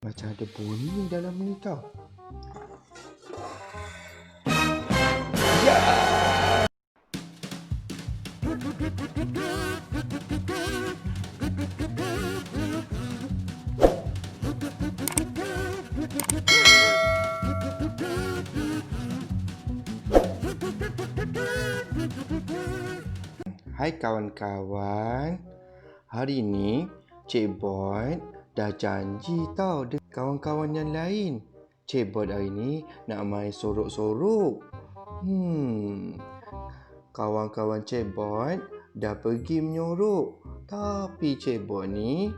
Macam ada bunyi dalam ni tau. Ya! Hai kawan-kawan. Hari ni Cik Boyd dah janji tau dengan kawan-kawan yang lain. Cik Boyd hari ni nak main sorok-sorok. Kawan-kawan Cik Boyd dah pergi menyorok. Tapi Cik Boyd ni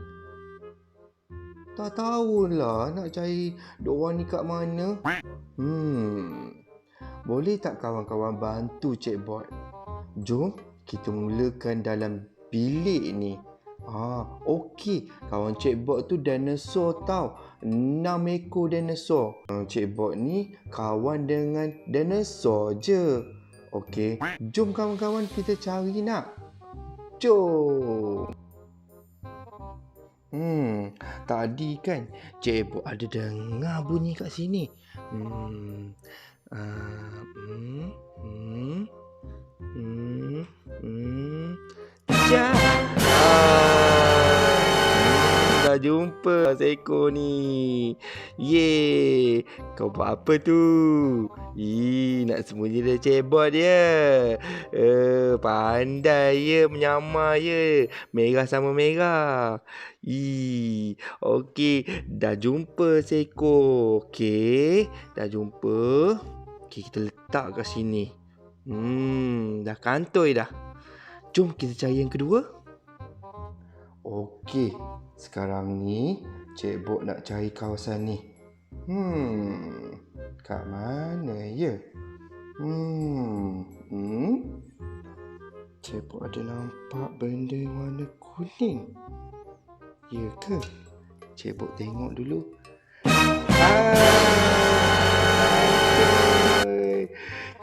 tak tahulah nak cari diorang ni kat mana. Boleh tak kawan-kawan bantu Cik Boyd? Jom kita mulakan dalam bilik ni. Okey. Kawan Cik Boyd tu dinosaur tau. 6 ekor dinosaur. Cik Boyd ni kawan dengan dinosaur je. Okey. Jom kawan-kawan kita cari nak. Jom. Tadi kan Cik Boyd ada dengar bunyi kat sini. Dah jumpa seekor ni. Yeay. Kau buat apa tu? Nak sembunyi dari Cik Boyd dia. Pandai ya, menyamar ya. Merah sama merah. Okey, dah jumpa seekor. Okey, dah jumpa. Okey, kita letak kat sini. Dah kantoi dah. Jom kita cari yang kedua. Okey, sekarang ni Cik Boyd nak cari kawasan ni. Kat mana ya? Cik Boyd ada nampak benda warna kuning. Ya ke? Cik Boyd tengok dulu.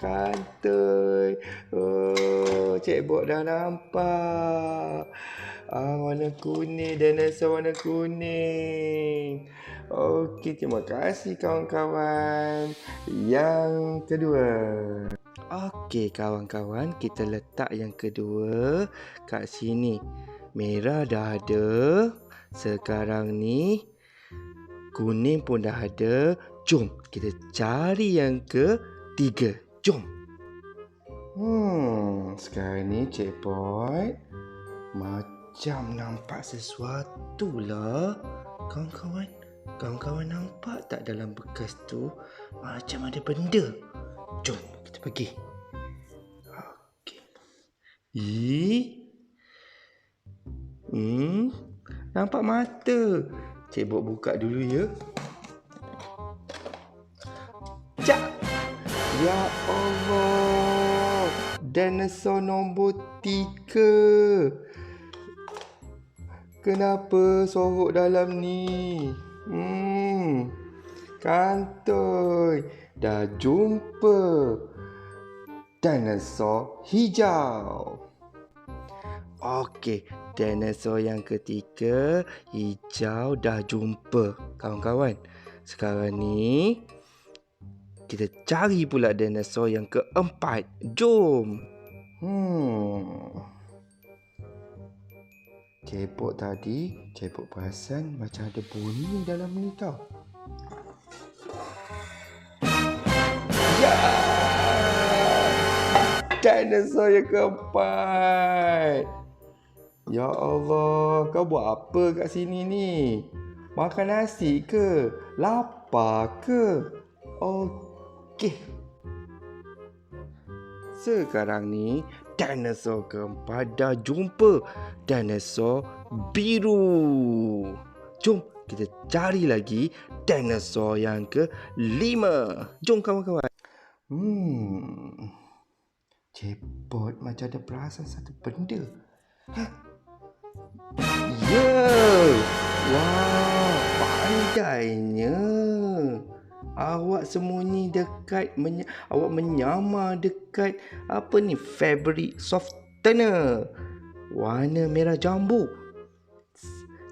Kantoi. Cik Boyd dah nampak. Warna kuning, dinosaur warna kuning. Okey, terima kasih kawan-kawan. Yang kedua. Okey kawan-kawan, kita letak yang kedua kat sini. Merah dah ada. Sekarang ni kuning pun dah ada. Jom kita cari yang ketiga. Jom. Sekarang ni Cik Boyd macam nampak sesuatu lah. Kawan-kawan, nampak tak dalam bekas tu macam ada benda. Jom kita pergi. Okey. Nampak mata. Cik Boyd buka dulu ya. Cak. Ya Allah. Dinosaur nombor 3. Kenapa sorok dalam ni? Kantoi. Dah jumpa dinosaur hijau. Okey, dinosaur yang ketiga hijau dah jumpa kawan-kawan. Sekarang ni kita cari pula dinosaur yang keempat. Jom. Cik Boyd tadi, Cik Boyd perasan macam ada bunyi dalam ni tau. Ya! Dinosaur yang keempat. Ya Allah, kau buat apa kat sini ni? Makan nasi ke? Lapar ke? Okey. Sekarang ni dinosaur keempat dah jumpa. Dinosaur biru. Jom kita cari lagi dinosaur yang kelima. Jom kawan-kawan. Cik Boyd macam ada perasan satu benda. Ya! Wah, pandainya. Awak sembunyi dekat, awak menyamar dekat apa ni? Fabric softener warna merah jambu.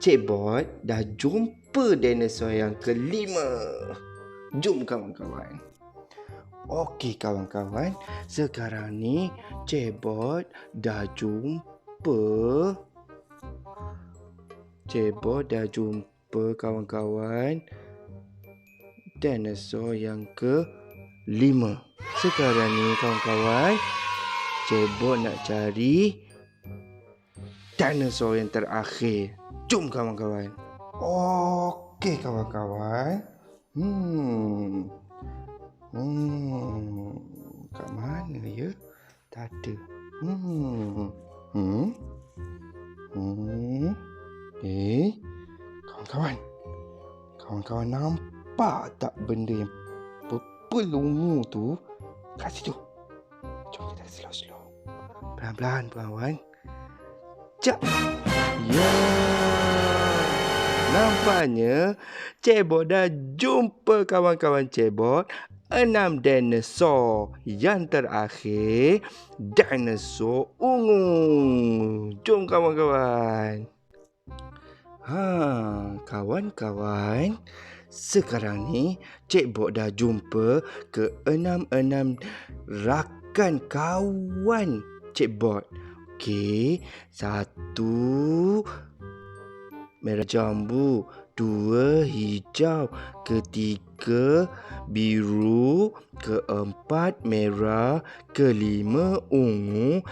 Cik Boyd dah jumpa dinosaur yang kelima. Jom kawan-kawan. Okey kawan-kawan, sekarang ni Cebot dah jumpa kawan-kawan dinosaur yang kelima. Sekarang ni kawan-kawan, Cebot nak cari dinosaur yang terakhir. Jom kawan-kawan. Okey kawan-kawan. Kat mana ya? Tak ada. Kawan-kawan. Kawan-kawan nampak tak benda yang purple ungu tu kat situ? Jom kita slow-slow. Pelan-pelan kawan. Jap. Ya. Nampaknya Cebot dah jumpa kawan-kawan Cebot 6 dinosaur. Yang terakhir dinosaur ungu. Jom kawan-kawan. Kawan-kawan, sekarang ni Cebot dah jumpa ke 6 rakan kawan Cebot. Okey, 1 merah jambu, 2 hijau, 3 biru, 4 merah, 5 ungu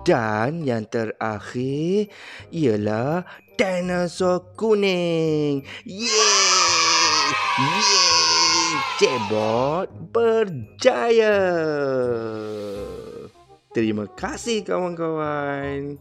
dan yang terakhir ialah dinosaur kuning. Yeay! Cebot berjaya. Terima kasih kawan-kawan.